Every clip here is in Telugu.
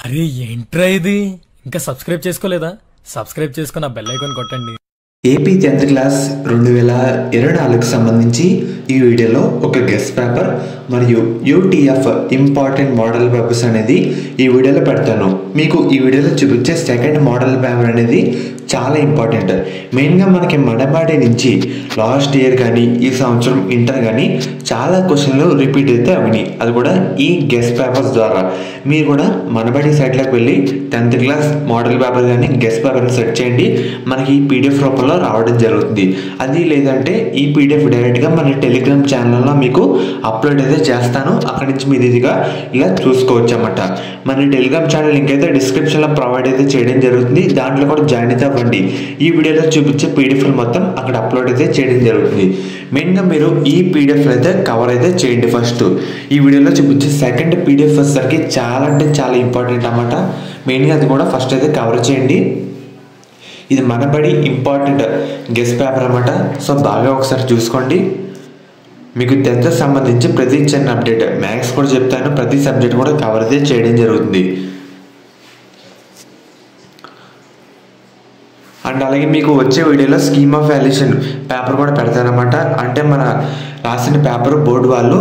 అరే ఏంట్రా ఇది? ఇంకా సబ్స్క్రైబ్ చేసుకోలేదా? సబ్స్క్రైబ్ చేసుకుని ఆ బెల్ ఐకాన్ కొట్టండి. ఏపీ 10th క్లాస్ 2024కి సంబంధించి ఈ వీడియోలో ఒక గెస్ట్ పేపర్ మరియు యూటీఎఫ్ ఇంపార్టెంట్ మోడల్ పేపర్స్ అనేది ఈ వీడియోలో పెడతాను. మీకు ఈ వీడియోలో చూపించే సెకండ్ మోడల్ పేపర్ అనేది చాలా ఇంపార్టెంట్. మెయిన్గా మనకి మనబడి నుంచి లాస్ట్ ఇయర్ కానీ ఈ సంవత్సరం ఇంటర్ కానీ చాలా క్వశ్చన్లు రిపీట్ అయితే అవినాయి. అది కూడా ఈ గెస్ట్ పేపర్స్ ద్వారా. మీరు కూడా మనబడి సైట్లోకి వెళ్ళి 10th క్లాస్ మోడల్ పేపర్ కానీ గెస్ట్ పేపర్ని సెర్చ్ చేయండి. మనకి ఈ పీడిఎఫ్ రూపంలో రావడం జరుగుతుంది. అది లేదంటే ఈ పీడిఎఫ్ డైరెక్ట్గా మన టెలిగ్రామ్ ఛానల్లో మీకు అప్లోడ్ అయితే చేస్తాను. అక్కడి నుంచి మీరు ఇదిగా ఇలా చూసుకోవచ్చు అన్నమాట. మన టెలిగ్రామ్ ఛానల్ లింక్ అయితే డిస్క్రిప్షన్లో ప్రొవైడ్ అయితే చేయడం జరుగుతుంది. దాంట్లో కూడా జాయిన్ అయితే అవ్వండి. ఈ వీడియోలో చూపించే పీడిఎఫ్లు మొత్తం అక్కడ అప్లోడ్ అయితే చేయడం జరుగుతుంది. మెయిన్గా మీరు ఈ పీడిఎఫ్ అయితే కవర్ అయితే చేయండి. ఫస్ట్ ఈ వీడియోలో చూపించే సెకండ్ పీడిఎఫ్ వచ్చేసరికి చాలా అంటే చాలా ఇంపార్టెంట్ అన్నమాట. మెయిన్గా అది కూడా ఫస్ట్ అయితే కవర్ చేయండి. ఇది మనబడి ఇంపార్టెంట్ గెస్ట్ పేపర్ అన్నమాట. సో బాగా ఒకసారి చూసుకోండి. మీకు 10th సంబంధించి ప్రతి చిన్న అప్డేట్, మ్యాథ్స్ కూడా చెప్తాను, ప్రతి సబ్జెక్ట్ కూడా కవర్ అయితే చేయడం జరుగుతుంది. అండ్ అలాగే మీకు వచ్చే వీడియోలో స్కీమ్ ఆఫ్ వాల్యుయేషన్ పేపర్ కూడా పెడతానమాట. అంటే మన రాసిన పేపర్ బోర్డు వాళ్ళు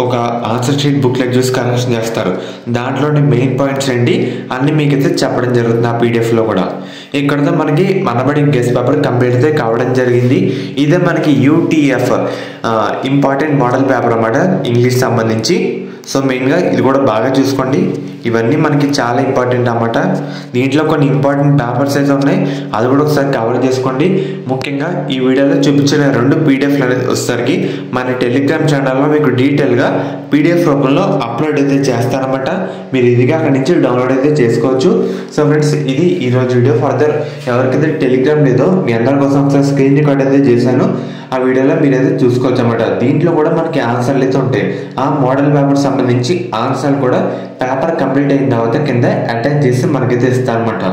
ఒక ఆన్సర్ షీట్ బుక్లెట్ చూసి కరెక్షన్ చేస్తారు. దాంట్లోని మెయిన్ పాయింట్స్ ఏంటి అన్నీ మీకైతే చెప్పడం జరుగుతుంది ఆ పీడిఎఫ్లో కూడా. ఇక్కడతో మనకి మనబడి గెస్ట్ పేపర్ కంప్లీట్ అయితే కావడం జరిగింది. ఇదే మనకి యూటీఎఫ్ ఇంపార్టెంట్ మోడల్ పేపర్ అన్నమాట, ఇంగ్లీష్ సంబంధించి. సో మెయిన్గా ఇది కూడా బాగా చూసుకోండి. ఇవన్నీ మనకి చాలా ఇంపార్టెంట్ అన్నమాట. దీంట్లో కొన్ని ఇంపార్టెంట్ పేపర్స్ అయితే ఉన్నాయి, అది కూడా ఒకసారి కవర్ చేసుకోండి. ముఖ్యంగా ఈ వీడియోలో చూపించిన 2 పీడిఎఫ్లు అనేది వచ్చేసరికి మన టెలిగ్రామ్ ఛానల్లో మీకు డీటెయిల్గా పీడిఎఫ్ రూపంలో అప్లోడ్ అయితే చేస్తారనమాట. మీరు ఇదిగా అక్కడి నుంచి డౌన్లోడ్ అయితే చేసుకోవచ్చు. సో ఫ్రెండ్స్, ఇది ఈరోజు వీడియో. ఫర్దర్ ఎవరికైతే టెలిగ్రామ్ లేదో మీ అందరి కోసం ఒకసారి స్క్రీన్ రికార్డ్ అయితే చేశాను. ఆ వీడియోలో మీరైతే చూసుకోవచ్చు అన్నమాట. దీంట్లో కూడా మనకి ఆన్సర్లు అయితే ఉంటాయి. ఆ మోడల్ పేపర్ సంబంధించి ఆన్సర్లు కూడా పేపర్ కంప్లీట్ అయిన తర్వాత కింద అటాచ్ చేసి మనకైతే ఇస్తారనమాట.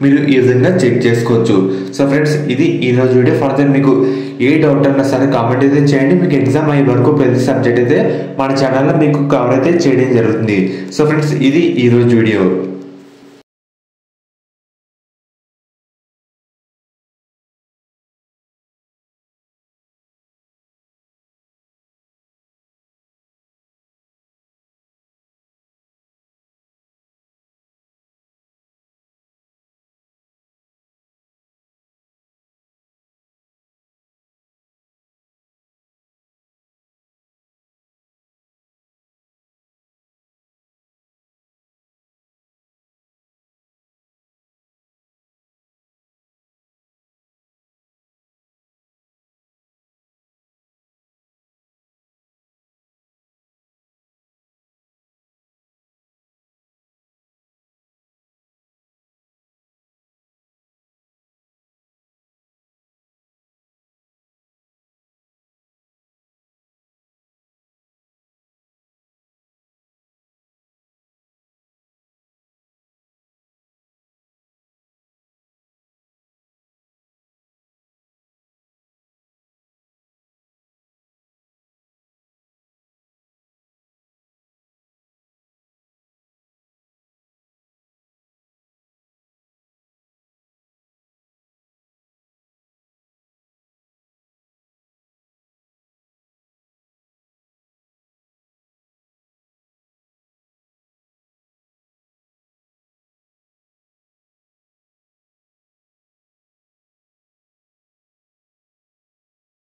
మీరు ఈ విధంగా చెక్ చేసుకోవచ్చు. సో ఫ్రెండ్స్, ఇది ఈరోజు వీడియో. ఫర్దర్ మీకు ఏ డౌట్ అన్నా సరే కామెంట్ అయితే చేయండి. మీకు ఎగ్జామ్ అయ్యే వరకు ప్రతి సబ్జెక్ట్ అయితే మన ఛానల్లో మీకు కవర్ అయితే చేయడం జరుగుతుంది. సో ఫ్రెండ్స్, ఇది ఈరోజు వీడియో.